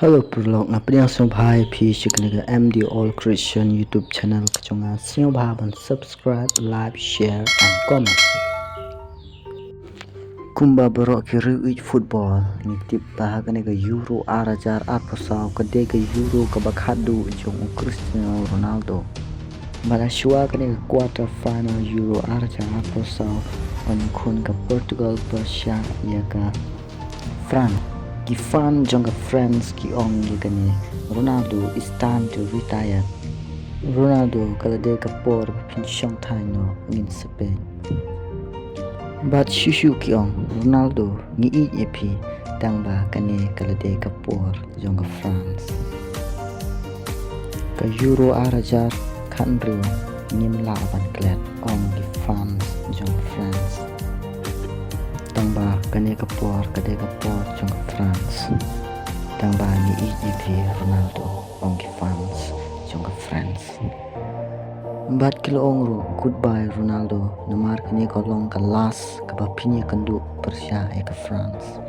Hello Prolog na priang song bhai phi shiknega MD All Christian YouTube channel kachonga sing bhaban subscribe like share and comment kumba borok ki ruich football ni tip bahaganega Euro arajar aposau kadega Euro kabakhadu jong Cristiano Ronaldo bala shwa kanega quarter final Euro arajar aposau on khun ka Portugal pyrshah yaka France ki fan jong friends ki ong yagani Ronaldo is time to retire. Ronaldo kalade ka por pin shong thai no in Spain. But shushu ki ong Ronaldo ni i epi tangba kane kalade ka por jong France. Ka Euro arajar kan rio nim laban klet ong ki fans jong France. Tangba kane kapor jong France tangba ni EGP Ronaldo ongki fans jong France bat kilo ongro goodbye Ronaldo namar kane kolong ka last ka bapinya kandu persya e ka France